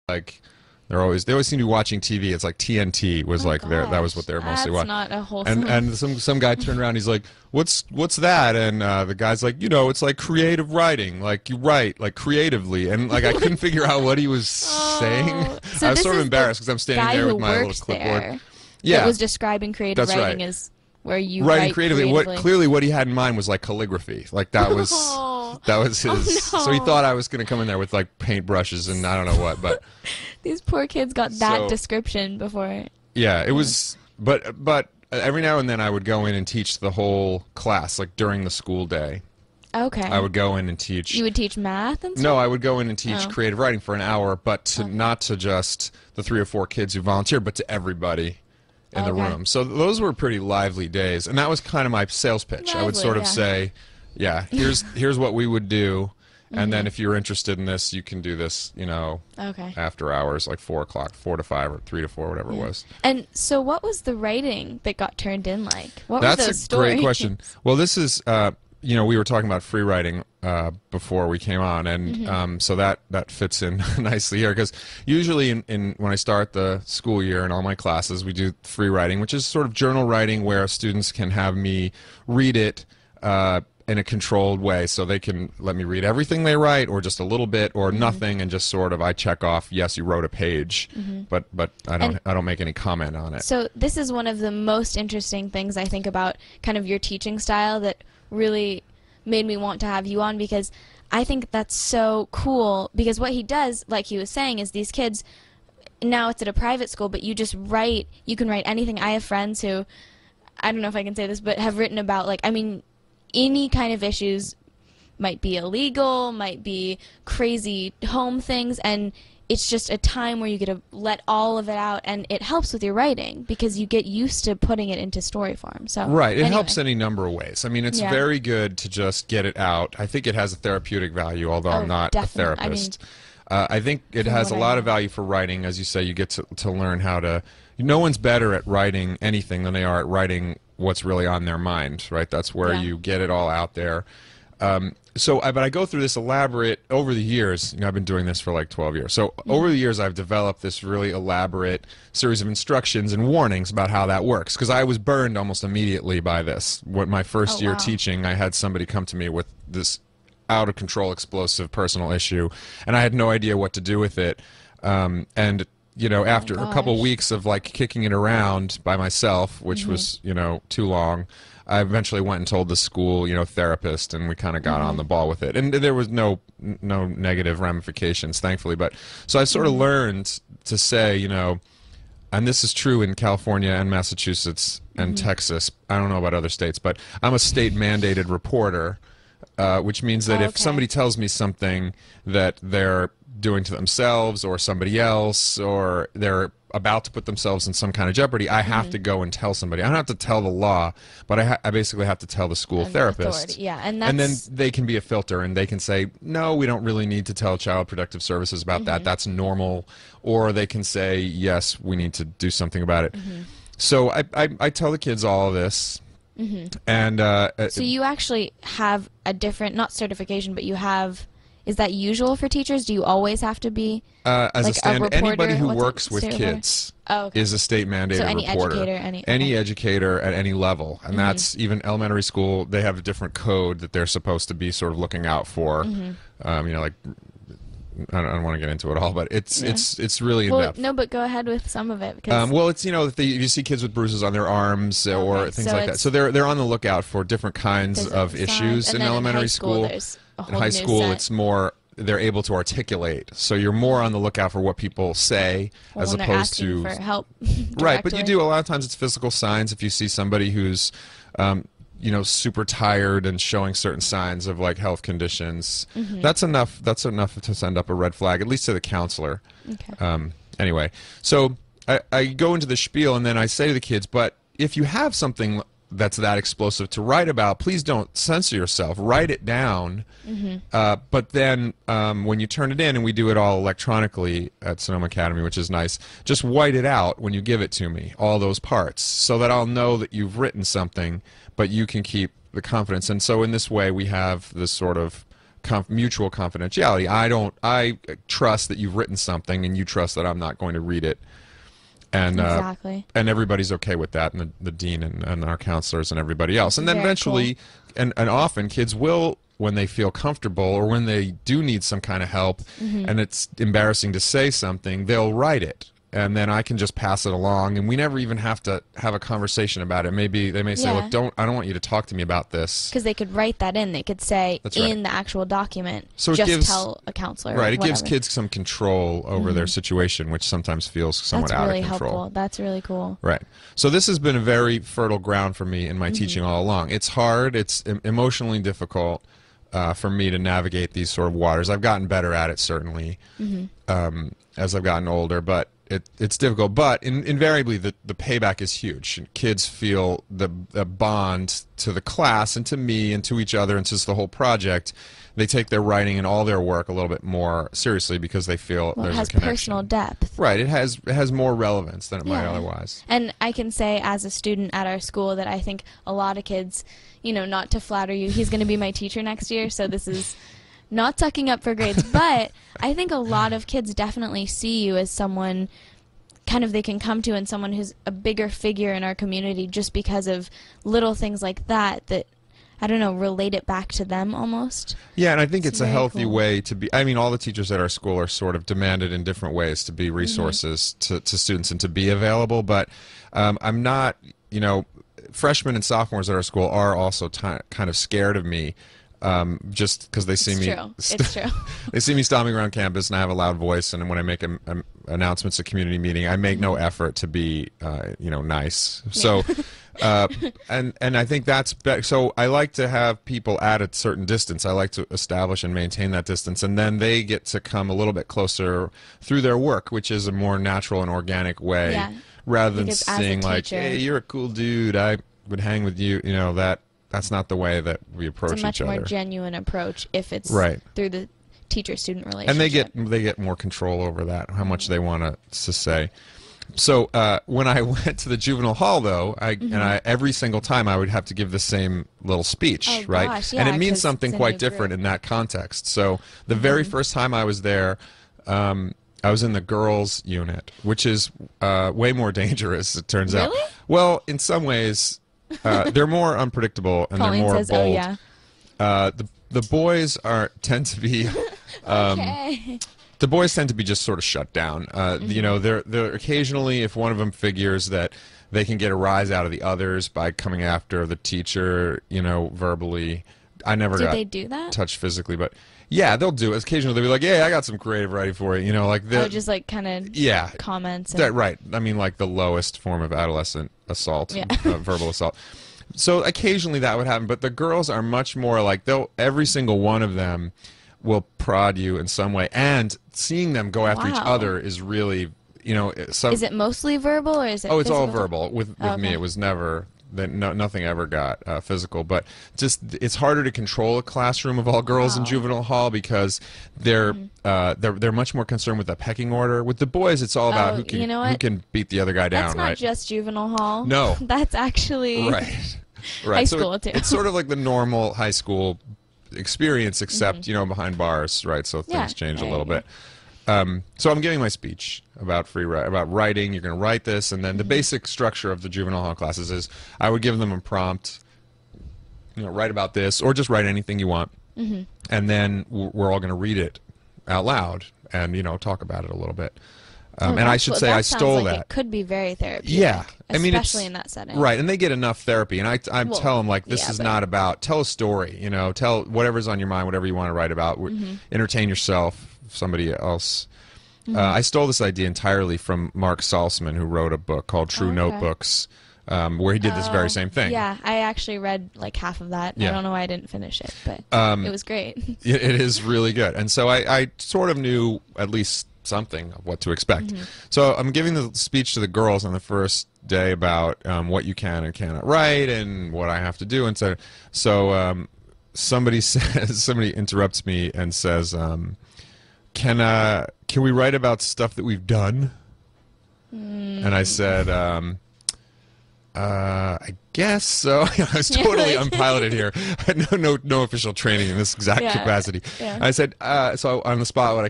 like they always seem to be watching TV. It's like TNT was Oh like that was gosh, what they were mostly that's watching. not a wholesome. And some guy turned around. He's like, "What's that?" And the guy's like, "It's like creative writing. Like you write like creatively." And like I couldn't figure out what he was saying. So I was this sort of is embarrassed because I'm standing guy there who with my little worked clipboard. there. Yeah, That was describing creative that's writing right. as where you Writing write creatively. Clearly what he had in mind was like calligraphy. Like that was Oh, that was his. oh So he no. thought I was going to come in there with like paintbrushes and I don't know what, but These poor kids got that So- description before. yeah, it was. But every now and then I would go in and teach the whole class, like during the school day. Okay. I would go in and teach. You would teach math and stuff? No, I would go in and teach Oh. creative writing for an hour, but Okay. not to just the 3 or 4 kids who volunteered, but to everybody in the Okay. room. So those were pretty lively days, and that was kind of my sales pitch. I would Lively, sort of yeah. say, "Yeah, here's what we would do, and Mm-hmm. then if you're interested in this, you can do this, Okay. after hours, like 4 o'clock, 4 to 5, or 3 to 4, whatever it was." And so what was the writing that got turned in like? What That's was a those stories? great question. Well, this is, we were talking about free writing before we came on, and Mm-hmm. so that fits in nicely here because usually in when I start the school year in all my classes, we do free writing, which is sort of journal writing where students can have me read it in a controlled way, so they can let me read everything they write, or just a little bit, or Mm-hmm. nothing, and just sort of I check off, yes, you wrote a page, but I don't make any comment on it. So this is one of the most interesting things I think about kind of your teaching style that really made me want to have you on, because I think that's so cool, because what he does, like he was saying, is these kids, now it's at a private school, but you just write, you can write anything. I have friends who, I don't know if I can say this, but have written about, like, I mean, any kind of issues, might be illegal, might be crazy home things, and it's just a time where you get to let all of it out, and it helps with your writing because you get used to putting it into story form. So Right. It anyway. helps any number of ways. I mean, it's Yeah. very good to just get it out. I think it has a therapeutic value, although Oh, I'm not a definitely. I mean, therapist. I think it from has a what I lot know. of value for writing. As you say, you get to learn how to... No one's better at writing anything than they are at writing what's really on their mind, right? That's where Yeah. you get it all out there. But I go through this elaborate, over the years, I've been doing this for like 12 years. So over the years, I've developed this really elaborate series of instructions and warnings about how that works. Because I was burned almost immediately by this. When my first Oh, year wow. teaching, I had somebody come to me with this out of control, explosive personal issue, and I had no idea what to do with it. After a couple gosh. weeks of like kicking it around by myself, which was, too long, I eventually went and told the school, therapist, and we kind of got on the ball with it. And there was no negative ramifications, thankfully. But so I sort of learned to say, and this is true in California and Massachusetts and Texas. I don't know about other states, but I'm a state mandated reporter, which means that if Okay. somebody tells me something that they're doing to themselves or somebody else, or they're about to put themselves in some kind of jeopardy, I have to go and tell somebody. I don't have to tell the law, but I basically have to tell the school therapist. Authority. Yeah, and And then that's they can be a filter, and they can say, no, we don't really need to tell Child Protective Services about that. That's normal. Or they can say, yes, we need to do something about it. So I tell the kids all of this. And so you actually have a different, not certification, but you have. Is that usual for teachers? Do you always have to be? as like a a stand, reporter, anybody who what's it, works with state reporter? kids Oh, okay. is a state mandated So any reporter. educator, any- okay. educator at any level, and that's even elementary school. They have a different code that they're supposed to be sort of looking out for. Like I don't want to get into it all, but it's really in Well, depth. no, but go ahead with some of it because Well, it's if you see kids with bruises on their arms or Okay, things so like that, it's so they're on the lookout for different kinds physical of issues signs. And in then elementary high school. There's a In whole high new school, set. it's more they're able to articulate. So you're more on the lookout for what people say Well, as when they're opposed asking to for help. right. But you directly. do a lot of times it's physical signs. If you see somebody who's super tired and showing certain signs of like health conditions, that's enough. That's enough to send up a red flag, at least to the counselor. Okay. Anyway, so I go into the spiel and then I say to the kids, but if you have something that's that explosive to write about, please don't censor yourself. Write it down. But then when you turn it in, and we do it all electronically at Sonoma Academy, which is nice, just white it out when you give it to me, all those parts, so that I'll know that you've written something, but you can keep the confidence. And so in this way, we have this sort of mutual confidentiality. I trust that you've written something, and you trust that I'm not going to read it. And Exactly. and everybody's okay with that, and the dean and our counselors and everybody else. And then Very eventually, and often kids will, when they feel comfortable or when they do need some kind of help, and it's embarrassing to say something, they'll write it. And then I can just pass it along, and we never even have to have a conversation about it. Maybe they may say, Yeah. "Look, I don't want you to talk to me about this." Because they could write that in. They could say That's right. in the actual document, So it just gives- tell a counselor. Right, or it gives whatever. kids some control over their situation, which sometimes feels somewhat That's out really of control. helpful. That's really cool. Right. So this has been a very fertile ground for me in my teaching all along. It's hard. It's emotionally difficult for me to navigate these sort of waters. I've gotten better at it, certainly, as I've gotten older, but it's difficult. But invariably, the payback is huge. Kids feel the bond to the class and to me and to each other and to the whole project. They take their writing and all their work a little bit more seriously because they feel Well, it there's has a connection. personal depth. Right. It has more relevance than it might Yeah. otherwise. And I can say as a student at our school that I think a lot of kids, not to flatter you, he's going to be my teacher next year, so this is not sucking up for grades, but I think a lot of kids definitely see you as someone kind of they can come to and someone who's a bigger figure in our community just because of little things like that I don't know, relate it back to them almost. Yeah, and I think it's a very healthy cool. way to be. I mean, all the teachers at our school are sort of demanded in different ways to be resources to students and to be available. But I'm not, freshmen and sophomores at our school are also kind of scared of me. Just because they see It's me, true. It's true. they see me stomping around campus and I have a loud voice, and when I make announcements at community meeting, I make no effort to be, nice. So, and I think that's so. I like to have people at a certain distance. I like to establish and maintain that distance, and then they get to come a little bit closer through their work, which is a more natural and organic way, Yeah. rather than Because as a seeing like, teacher- "Hey, you're a cool dude. I would hang with you." That's not the way that we approach It's a much each more other. genuine approach if it's Right. through the teacher-student relationship. And they get more control over that, how much they want to say. So when I went to the juvenile hall, though, every single time I would have to give the same little speech, Oh, right? gosh, and yeah, it means 'cause something it's in quite his different group. in that context. So the very first time I was there, I was in the girls' unit, which is way more dangerous, it turns out. Really? Well, in some ways, they're more unpredictable and Colleen they're more says, bold. "Oh yeah." The boys tend to be. Okay. The boys tend to be just sort of shut down. They're occasionally, if one of them figures that they can get a rise out of the others by coming after the teacher, verbally. I never Do got they do that? touched physically, but yeah, they'll do it. Occasionally they'll be like, "Yeah, I got some creative writing for you," Oh, just like kind of yeah, comments. And, that right. I mean, like the lowest form of adolescent assault, Yeah. verbal assault. So occasionally that would happen, but the girls are much more like every single one of them will prod you in some way, and seeing them go after each Wow. other is really, Is it mostly verbal or is it? oh, it's all physical? verbal. With Oh, me, okay. it was never. Nothing ever got physical, but just it's harder to control a classroom of all girls in Wow. juvenile hall because they're much more concerned with the pecking order. With the boys, it's all about Oh, who can you know what? who can beat the other guy down, That's not right? just juvenile hall. No. That's actually Right. Right. High So school, too. it's sort of like the normal high school experience, except behind bars, right? So things Yeah, change a I little agree. bit. So I'm giving my speech about about writing. You're going to write this, and then the basic structure of the juvenile hall classes is I would give them a prompt. Write about this, or just write anything you want, and then we're all going to read it out loud and talk about it a little bit. Oh, And I should say I sounds stole like that. It could be very therapeutic. Yeah, I mean, especially in that setting. Right, and they get enough therapy, and I Well, tell them like this yeah, is but- not about tell a story, tell whatever's on your mind, whatever you want to write about, entertain yourself, somebody else. I stole this idea entirely from Mark Salzman, who wrote a book called True Okay. Notebooks, where he did this very same thing. Yeah, I actually read like half of that. Yeah. I don't know why I didn't finish it, but it was great. It is really good, and so I sort of knew at least something of what to expect. So I'm giving the speech to the girls on the first day about what you can and cannot write and what I have to do, and so somebody interrupts me and says, "Can we write about stuff that we've done?" And I said, I guess so. I was totally unpiloted here. I had no official training in this exact Yeah, capacity. yeah. I said, so on the spot, what I